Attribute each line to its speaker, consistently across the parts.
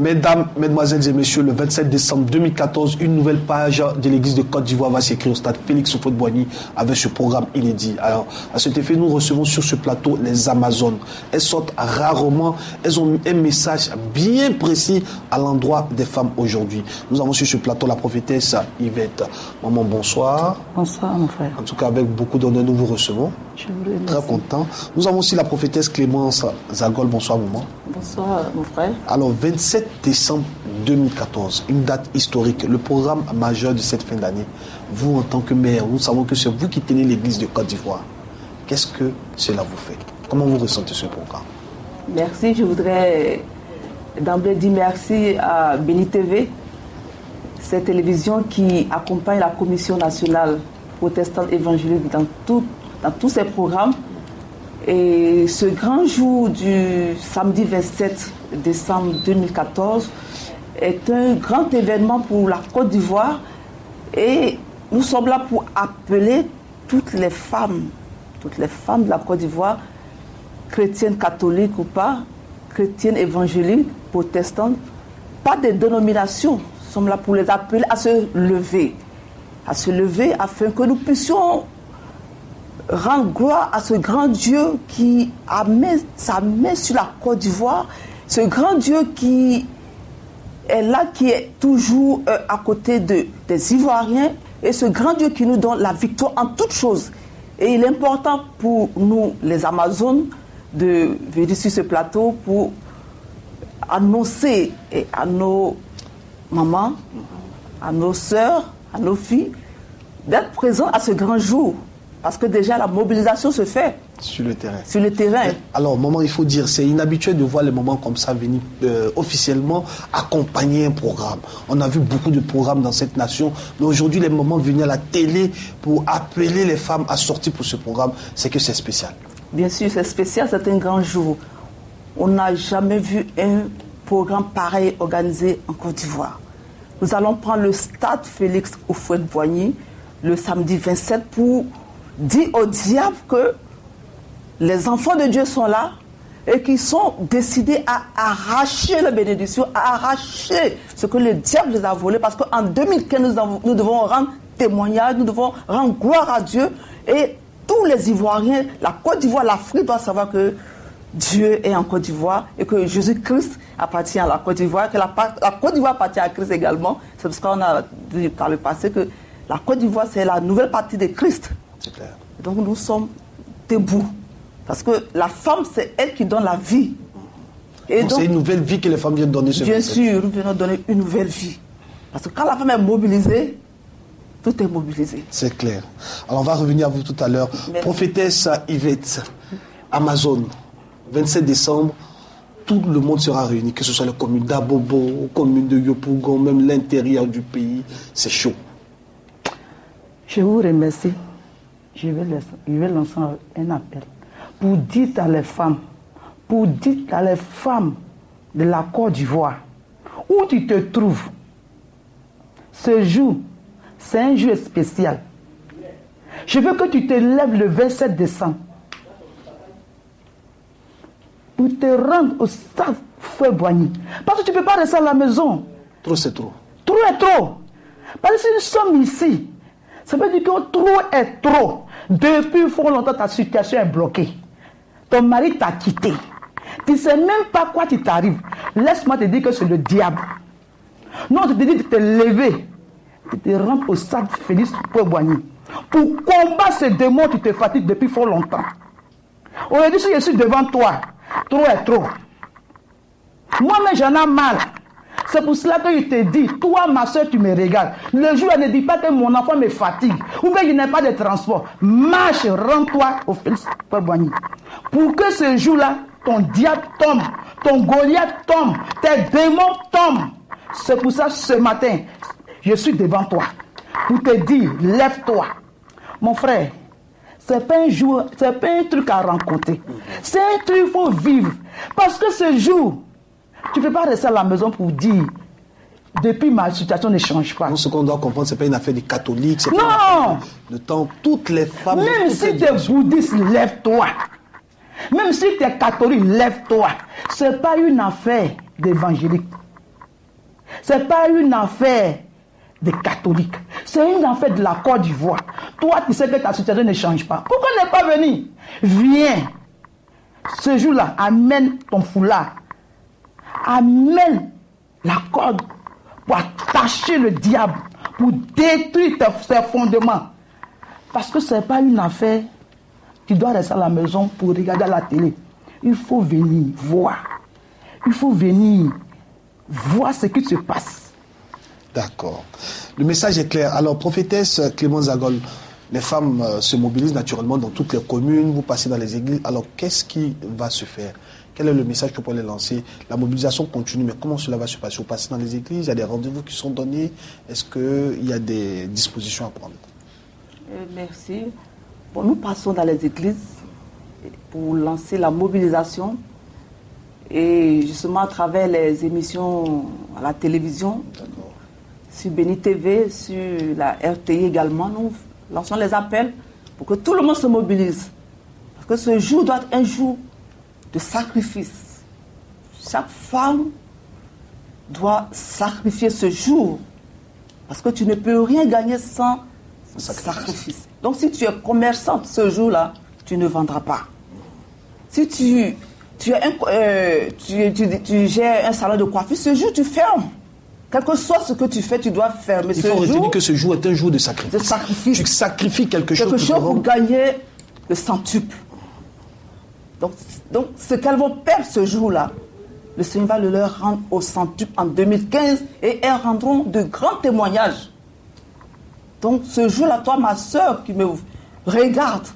Speaker 1: Mesdames, Mesdemoiselles et Messieurs, le 27 décembre 2014, une nouvelle page de l'Église de Côte d'Ivoire va s'écrire au stade Félix Houphouët-Boigny avec ce programme inédit. Alors, à cet effet, nous recevons sur ce plateau les Amazones. Elles sortent rarement, elles ont un message bien précis à l'endroit des femmes aujourd'hui. Nous avons sur ce plateau la prophétesse Yvette. Maman, bonsoir.
Speaker 2: Bonsoir, mon frère.
Speaker 1: En tout cas, avec beaucoup d'honneur, nous vous recevons.
Speaker 2: Je vous remercie.
Speaker 1: Très content. Nous avons aussi la prophétesse Clémence Zagol. Bonsoir, maman.
Speaker 2: Bonsoir, mon frère.
Speaker 1: Alors, 27 décembre 2014, une date historique, le programme majeur de cette fin d'année. Vous, en tant que mère, nous savons que c'est vous qui tenez l'église de Côte d'Ivoire. Qu'est-ce que cela vous fait? Comment vous ressentez ce programme?
Speaker 2: Merci. Je voudrais d'emblée dire merci à Béni TV, cette télévision qui accompagne la Commission nationale protestante évangélique dans tous ses programmes. Et ce grand jour du samedi 27 décembre 2014 est un grand événement pour la Côte d'Ivoire et nous sommes là pour appeler toutes les femmes de la Côte d'Ivoire, chrétiennes catholiques ou pas, chrétiennes évangéliques, protestantes, pas de dénomination. Nous sommes là pour les appeler à se lever afin que nous puissions rendre gloire à ce grand Dieu qui a mis sa main sur la Côte d'Ivoire, ce grand Dieu qui est là, qui est toujours à côté des Ivoiriens, et ce grand Dieu qui nous donne la victoire en toutes choses. Et il est important pour nous, les Amazones, de venir sur ce plateau pour annoncer à nos mamans, à nos sœurs, à nos filles, d'être présents à ce grand jour. Parce que déjà, la mobilisation se fait.
Speaker 1: Sur le terrain.
Speaker 2: Sur le terrain.
Speaker 1: Alors, maman, il faut dire, c'est inhabituel de voir les moments comme ça venir officiellement accompagner un programme. On a vu beaucoup de programmes dans cette nation, mais aujourd'hui, les moments venus à la télé pour appeler les femmes à sortir pour ce programme, c'est que c'est spécial. Bien sûr, c'est spécial, c'est un grand jour. On n'a jamais vu un programme pareil organisé en Côte d'Ivoire. Nous allons prendre le stade Félix Houphouët-Boigny le samedi 27 pour dire au diable que les enfants de Dieu sont là et qu'ils sont décidés à arracher la bénédiction, à arracher ce que le diable les a volé, parce qu'en 2015, nous devons rendre témoignage, nous devons rendre gloire à Dieu, et tous les Ivoiriens, la Côte d'Ivoire, l'Afrique doivent savoir que Dieu est en Côte d'Ivoire et que Jésus-Christ appartient à la Côte d'Ivoire, que la Côte d'Ivoire appartient à Christ également. C'est parce qu'on a dit par le passé que la Côte d'Ivoire, c'est la nouvelle partie de Christ. C'est clair. Donc nous sommes debout. Parce que la femme, c'est elle qui donne la vie. Et donc c'est une nouvelle vie que les femmes viennent donner. Bien sûr, nous venons donner une nouvelle vie. Parce que quand la femme est mobilisée, tout est mobilisé. C'est clair. Alors on va revenir à vous tout à l'heure. Prophétesse Yvette, Amazon, 27 décembre, tout le monde sera réuni, que ce soit les communes d'Abobo, les communes de Yopougon, même l'intérieur du pays. C'est chaud.
Speaker 2: Je vous remercie. Je vais lancer un appel pour dire à les femmes, de la Côte d'Ivoire, où tu te trouves, ce jour, c'est un jour spécial. Je veux que tu te lèves le 27 décembre pour te rendre au stade Houphouët-Boigny. Parce que tu ne peux pas rester à la maison. Trop, c'est trop. Trop est trop. Parce que si nous sommes ici, ça veut dire que trop est trop. Depuis fort longtemps, ta situation est bloquée. Ton mari t'a quitté. Tu ne sais même pas quoi qui t'arrive. Laisse-moi te dire que c'est le diable. Non, je te dis de te lever, de te rendre au stade Félix Houphouët-Boigny pour combattre ce démon qui te fatigue depuis fort longtemps. Aujourd'hui, si je suis devant toi, trop est trop. Moi-même, j'en ai mal. C'est pour cela que je te dis, toi, ma soeur, tu me regardes. Le jour, elle ne dit pas que mon enfant me fatigue, ou bien il n'y a pas de transport. Marche, rends-toi au Félix Houphouët-Boigny. Pour que ce jour-là, ton diable tombe, ton Goliath tombe, tes démons tombent. C'est pour ça, ce matin, je suis devant toi. Pour te dire, lève-toi. Mon frère, c'est pas un jour, c'est pas un truc à rencontrer. C'est un truc qu'il faut vivre. Parce que ce jour, tu ne peux pas rester à la maison pour dire, depuis ma situation ne change pas.
Speaker 1: Non, ce qu'on doit comprendre, ce n'est pas une affaire des catholiques. C'est
Speaker 2: non!
Speaker 1: Pas de temps, toutes les femmes...
Speaker 2: Même si tu es bouddhiste, lève-toi. Même si tu es catholique, lève-toi. Ce n'est pas une affaire d'évangélique. Ce n'est pas une affaire des catholiques. C'est une affaire de la Côte d'Ivoire. Toi, tu sais que ta situation ne change pas. Pourquoi ne pas venir? Viens. Ce jour-là, amène ton foulard. Amène la corde pour attacher le diable, pour détruire ses fondements. Parce que ce n'est pas une affaire, tu dois rester à la maison pour regarder à la télé. Il faut venir voir. Il faut venir voir ce qui se passe.
Speaker 1: D'accord. Le message est clair. Alors, prophétesse Clémence Zagol, les femmes se mobilisent naturellement dans toutes les communes, vous passez dans les églises. Alors, qu'est-ce qui va se faire? Quel est le message que vous pouvez lancer? La mobilisation continue, mais comment cela va se passer? Vous passez dans les églises, il y a des rendez-vous qui sont donnés. Est-ce qu'il y a des dispositions à prendre?
Speaker 3: Merci. Bon, nous passons dans les églises pour lancer la mobilisation. Et justement, à travers les émissions à la télévision, sur Béni TV, sur la RTI également, nous lançons les appels pour que tout le monde se mobilise. Parce que ce jour doit être un jour de sacrifice. Chaque femme doit sacrifier ce jour. Parce que tu ne peux rien gagner sans sacrifice. Donc si tu es commerçante ce jour-là, tu ne vendras pas. Si tu gères un salon de coiffure, ce jour tu fermes. Quel que soit ce que tu fais, tu dois fermer.
Speaker 1: Il faut retenir que ce jour est un jour de sacrifice.
Speaker 3: De sacrifice.
Speaker 1: Tu sacrifies quelque chose
Speaker 3: pour gagner le centuple. Donc ce qu'elles vont perdre ce jour-là, le Seigneur va le leur rendre au centuple en 2015 et elles rendront de grands témoignages. Donc ce jour-là, toi, ma soeur qui me regarde,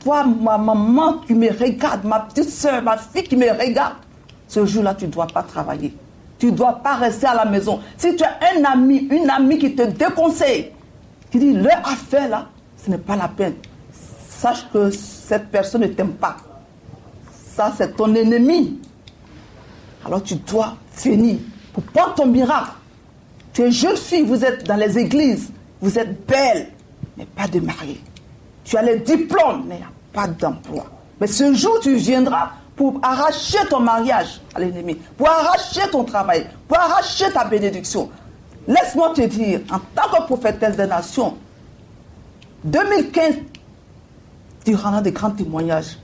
Speaker 3: toi, ma maman qui me regarde, ma petite soeur, ma fille qui me regarde, ce jour-là, tu ne dois pas travailler. Tu ne dois pas rester à la maison. Si tu as un ami, une amie qui te déconseille, qui dit, leur affaire là, ce n'est pas la peine. Sache que cette personne ne t'aime pas. Ça, c'est ton ennemi. Alors tu dois finir pour prendre ton miracle. Tu es jeune fille, vous êtes dans les églises, vous êtes belle, mais pas de mariée. Tu as les diplômes, mais il n'y a pas d'emploi. Mais ce jour, tu viendras pour arracher ton mariage à l'ennemi, pour arracher ton travail, pour arracher ta bénédiction. Laisse-moi te dire, en tant que prophétesse des nations, 2015, tu rendras de grands témoignages.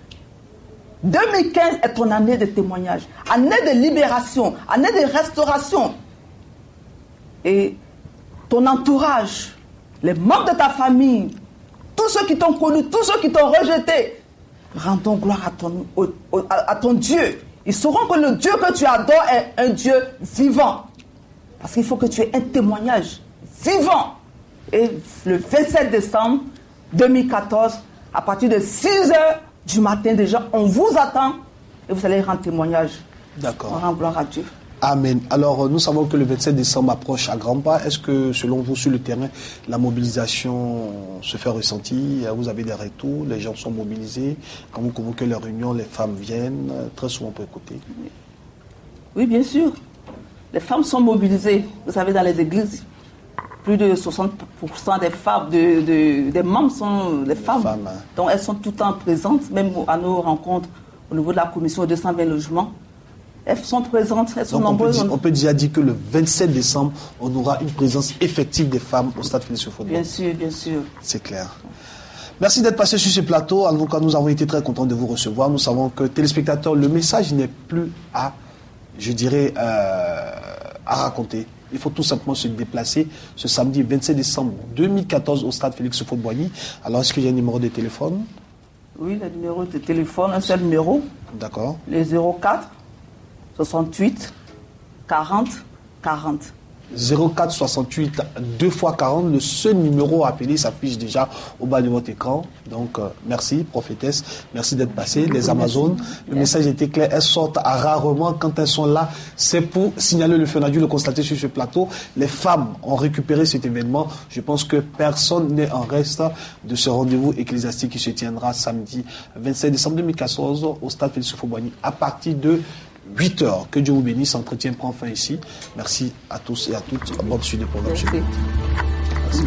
Speaker 3: 2015 est ton année de témoignage, année de libération, année de restauration. Et ton entourage, les membres de ta famille, tous ceux qui t'ont connu, tous ceux qui t'ont rejeté, rendons gloire à ton Dieu. Ils sauront que le Dieu que tu adores est un Dieu vivant. Parce qu'il faut que tu aies un témoignage vivant. Et le 27 décembre 2014, à partir de 6 heures du matin déjà, on vous attend et vous allez rendre témoignage.
Speaker 1: D'accord.
Speaker 3: On rend gloire à Dieu.
Speaker 1: Amen. Alors, nous savons que le 27 décembre approche à grands pas. Est-ce que, selon vous, sur le terrain, la mobilisation se fait ressentir? Vous avez des retours, les gens sont mobilisés. Quand vous convoquez les réunions, les femmes viennent. Très souvent, on peut écouter.
Speaker 3: Oui, bien sûr. Les femmes sont mobilisées. Vous savez, dans les églises, plus de 60% des femmes, des membres sont des femmes.
Speaker 1: Hein.
Speaker 3: Donc, elles sont tout le temps présentes, même à nos rencontres au niveau de la commission 220 logements. Elles sont présentes, elles sont nombreuses.
Speaker 1: On peut déjà dire que le 27 décembre, on aura une présence effective des femmes au stade Félix Houphouët.
Speaker 3: Bien sûr, bien sûr.
Speaker 1: C'est clair. Merci d'être passé sur ce plateau. En tout cas, nous avons été très contents de vous recevoir. Nous savons que, téléspectateurs, le message n'est plus à raconter. Il faut tout simplement se déplacer ce samedi 27 décembre 2014 au stade Félix Houphouët-Boigny. Alors, est-ce qu'il y a un numéro de téléphone?
Speaker 3: Oui, le numéro de téléphone, un seul numéro.
Speaker 1: D'accord.
Speaker 3: Les 04 68 40 40.
Speaker 1: 04 68 2 x 40, le seul numéro à appeler s'affiche déjà au bas de votre écran. Donc, merci, prophétesse. Merci d'être passé. Les Amazones, le message était clair. Elles sortent rarement. Quand elles sont là, c'est pour signaler le feu. On a dû le constater sur ce plateau. Les femmes ont récupéré cet événement. Je pense que personne n'est en reste de ce rendez-vous ecclésiastique qui se tiendra samedi 27 décembre 2014 au stade Félix Houphouët-Boigny à partir de 8h. Que Dieu vous bénisse. L'entretien prend fin ici. Merci à tous et à toutes. Bonne suite de programme.
Speaker 3: Merci.